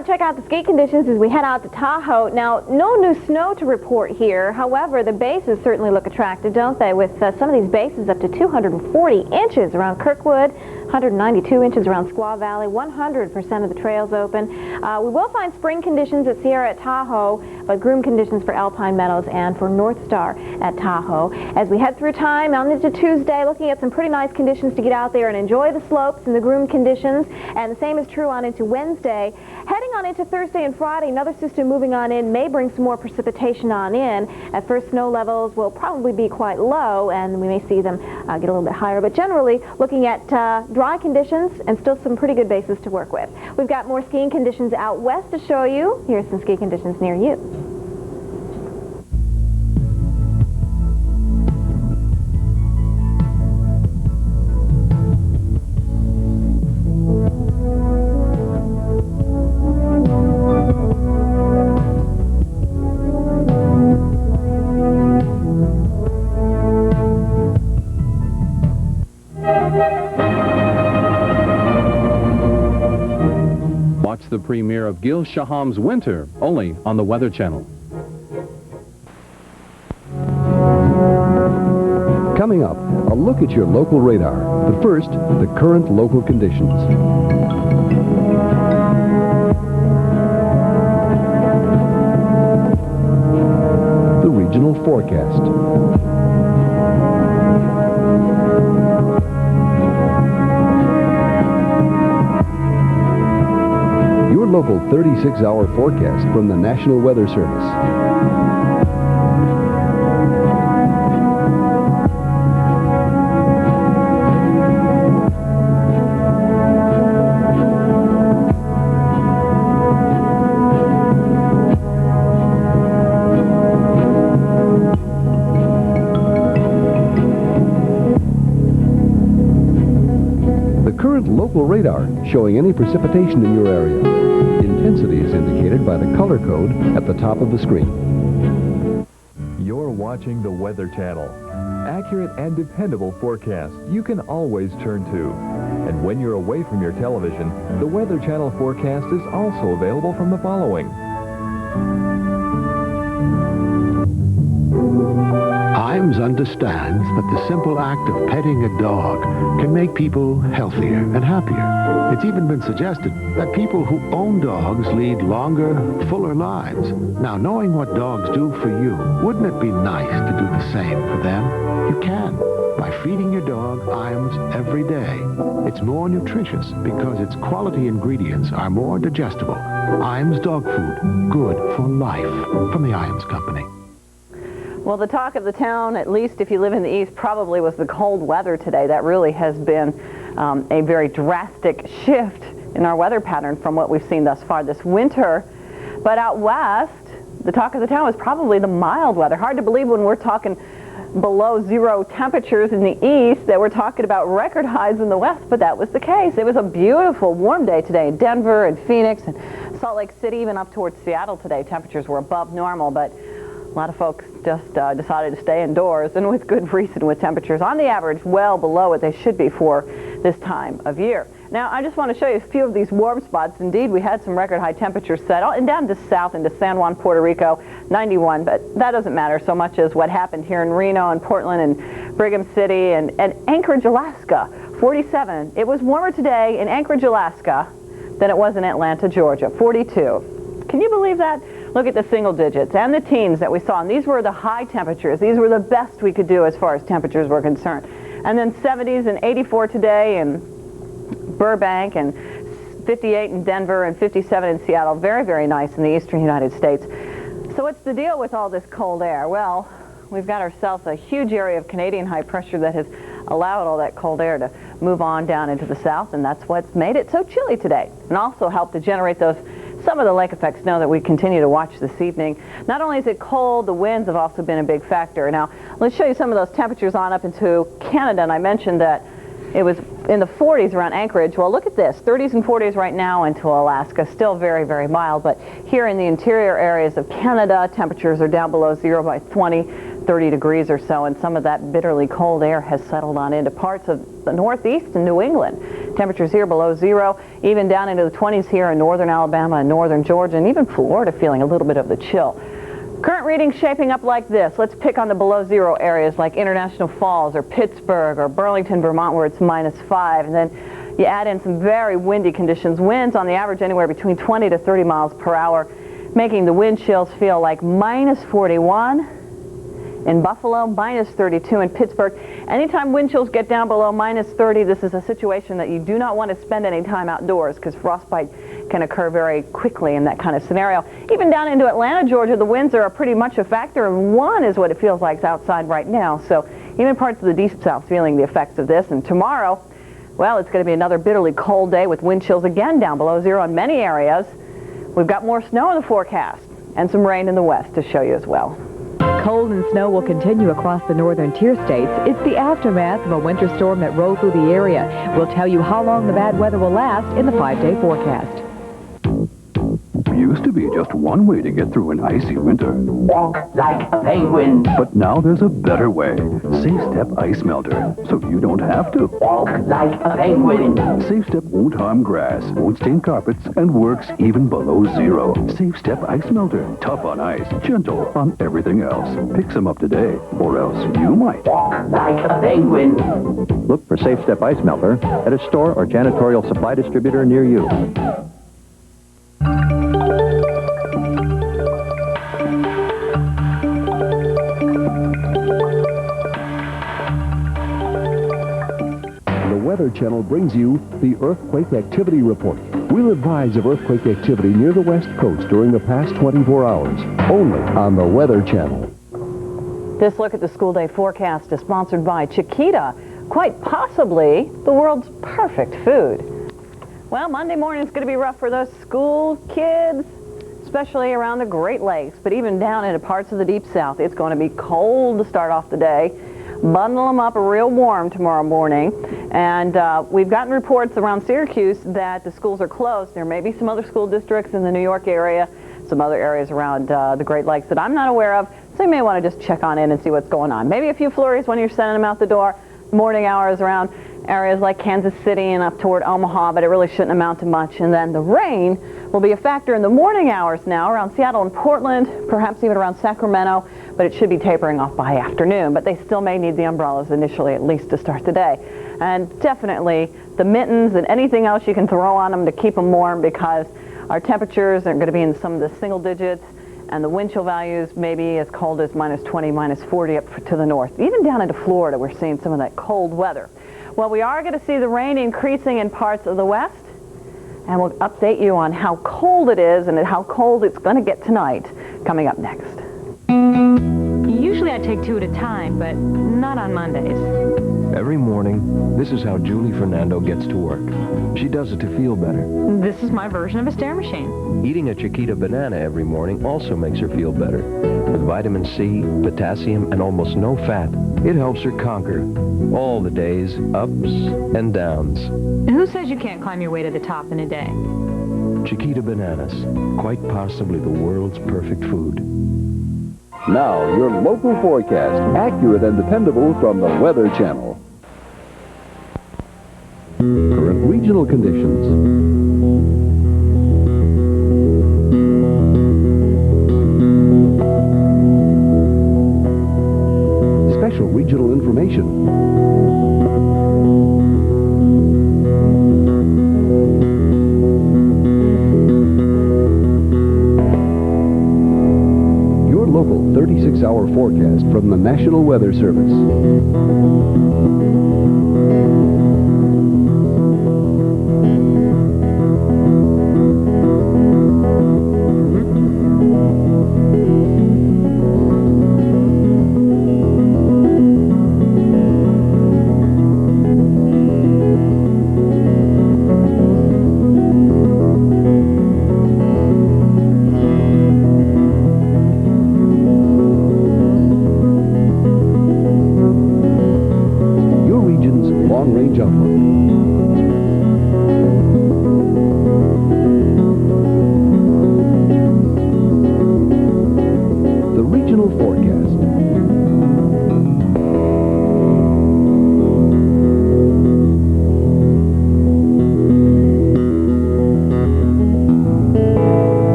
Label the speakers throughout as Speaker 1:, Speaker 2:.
Speaker 1: to check out the ski conditions as we head out to Tahoe. Now, no new snow to report here. However, the bases certainly look attractive, don't they? With some of these bases up to 240 inches around Kirkwood, 192 inches around Squaw Valley, 100% of the trails open. We will find spring conditions at Sierra at Tahoe, but groom conditions for Alpine Meadows and for North Star at Tahoe. As we head through time on into Tuesday, looking at some pretty nice conditions to get out there and enjoy the slopes and the groom conditions. And the same is true on into Wednesday. Heading on into Thursday and Friday, another system moving on in may bring some more precipitation on in. At first, snow levels will probably be quite low, and we may see them get a little bit higher. But generally, looking at dry conditions and still some pretty good bases to work with. We've got more skiing conditions out west to show you. Here's some ski conditions near you.
Speaker 2: Watch the premiere of Gil Shaham's Winter, only on the Weather Channel.
Speaker 3: Coming up, a look at your local radar. But first, the current local conditions. The regional forecast. Your local 36-hour forecast from the National Weather Service. Local radar showing any precipitation in your area. Intensity is indicated by the color code at the top of the screen.
Speaker 4: You're watching the Weather Channel. Accurate and dependable forecasts you can always turn to. And when you're away from your television, the Weather Channel forecast is also available from the following.
Speaker 5: IAMS understands that the simple act of petting a dog can make people healthier and happier. It's even been suggested that people who own dogs lead longer, fuller lives. Now, knowing what dogs do for you, wouldn't it be nice to do the same for them? You can, by feeding your dog IAMS every day. It's more nutritious because its quality ingredients are more digestible. IAMS dog food, good for life, from the IAMS Company.
Speaker 6: Well, the talk of the town, at least if you live in the east, probably was the cold weather today. That really has been a very drastic shift in our weather pattern from what we've seen thus far this winter. But out west, the talk of the town was probably the mild weather. Hard to believe when we're talking below zero temperatures in the east that we're talking about record highs in the west, but that was the case. It was a beautiful, warm day today in Denver and Phoenix and Salt Lake City, even up towards Seattle today. Temperatures were above normal, but a lot of folks just decided to stay indoors, and with good reason, with temperatures on the average well below what they should be for this time of year. Now, I just want to show you a few of these warm spots. Indeed, we had some record high temperatures set and down to south into San Juan, Puerto Rico, 91, but that doesn't matter so much as what happened here in Reno and Portland and Brigham City and Anchorage, Alaska, 47. It was warmer today in Anchorage, Alaska than it was in Atlanta, Georgia, 42. Can you believe that? Look at the single digits and the teens that we saw, and these were the high temperatures. These were the best we could do as far as temperatures were concerned. And then 70s and 84 today in Burbank, and 58 in Denver, and 57 in Seattle. Very, very nice in the eastern United States. So what's the deal with all this cold air? Well, we've got ourselves a huge area of Canadian high pressure that has allowed all that cold air to move on down into the south, and that's what's made it so chilly today, and also helped to generate some of the lake effect snow that we continue to watch this evening. Not only is it cold, the winds have also been a big factor. Now, let's show you some of those temperatures on up into Canada, and I mentioned that it was in the 40s around Anchorage. Well, look at this, 30s and 40s right now into Alaska, still very, very mild, but here in the interior areas of Canada, temperatures are down below zero by 20, 30 degrees or so, and some of that bitterly cold air has settled on into parts of the Northeast and New England. Temperatures here below zero, even down into the 20s here in northern Alabama and northern Georgia, and even Florida feeling a little bit of the chill. Current readings shaping up like this. Let's pick on the below zero areas like International Falls or Pittsburgh or Burlington, Vermont, where it's -5. And then you add in some very windy conditions. Winds on the average anywhere between 20 to 30 miles per hour, making the wind chills feel like -41 in Buffalo, -32 in Pittsburgh. Anytime wind chills get down below -30, this is a situation that you do not want to spend any time outdoors because frostbite can occur very quickly in that kind of scenario. Even down into Atlanta, Georgia, the winds are pretty much a factor, and 1 is what it feels like outside right now. So even parts of the deep south feeling the effects of this. And tomorrow, well, it's going to be another bitterly cold day with wind chills again down below zero in many areas. We've got more snow in the forecast and some rain in the west to show you as well.
Speaker 7: Cold and snow will continue across the northern tier states. It's the aftermath of a winter storm that rolled through the area. We'll tell you how long the bad weather will last in the 5-day forecast.
Speaker 8: Used to be just one way to get through an icy winter.
Speaker 9: Walk like a penguin.
Speaker 8: But now there's a better way. Safe Step Ice Melter, so you don't have to.
Speaker 9: Walk like a penguin.
Speaker 8: Safe Step won't harm grass, won't stain carpets, and works even below zero. Safe Step Ice Melter, tough on ice, gentle on everything else. Pick some up today, or else you might.
Speaker 9: Walk like a penguin.
Speaker 10: Look for Safe Step Ice Melter at a store or janitorial supply distributor near you.
Speaker 3: The Weather Channel brings you the Earthquake Activity Report. We'll advise of earthquake activity near the West Coast during the past 24 hours, only on the Weather Channel.
Speaker 6: This look at the school day forecast is sponsored by Chiquita, quite possibly the world's perfect food. Well, Monday morning is going to be rough for those school kids, especially around the Great Lakes, but even down into parts of the Deep South. It's going to be cold to start off the day. Bundle them up real warm tomorrow morning. And we've gotten reports around Syracuse that the schools are closed. There may be some other school districts in the New York area, some other areas around the Great Lakes that I'm not aware of. So you may want to just check on in and see what's going on. Maybe a few flurries when you're sending them out the door, morning hours around areas like Kansas City and up toward Omaha, but it really shouldn't amount to much. And then the rain will be a factor in the morning hours now around Seattle and Portland, perhaps even around Sacramento, but it should be tapering off by afternoon. But they still may need the umbrellas initially, at least to start the day. And definitely the mittens and anything else you can throw on them to keep them warm, because our temperatures are going to be in some of the single digits, and the wind chill values may be as cold as -20, -40 up to the north. Even down into Florida, we're seeing some of that cold weather. Well, we are going to see the rain increasing in parts of the west, and we'll update you on how cold it is and how cold it's going to get tonight coming up next.
Speaker 11: Usually I take 2 at a time, but not on Mondays.
Speaker 12: Every morning, this is how Julie Fernando gets to work. She does it to feel better.
Speaker 11: This is my version of a stair machine.
Speaker 12: Eating a Chiquita Banana every morning also makes her feel better. With vitamin C, potassium, and almost no fat, it helps her conquer all the day's ups and downs.
Speaker 11: And who says you can't climb your way to the top in a day?
Speaker 12: Chiquita Bananas, quite possibly the world's perfect food.
Speaker 3: Now, your local forecast, accurate and dependable from the Weather Channel. Current regional conditions. Special regional information. Your local 36-hour forecast from the National Weather Service.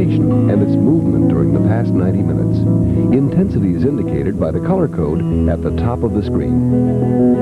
Speaker 3: location and its movement during the past 90 minutes. Intensity is indicated by the color code at the top of the screen.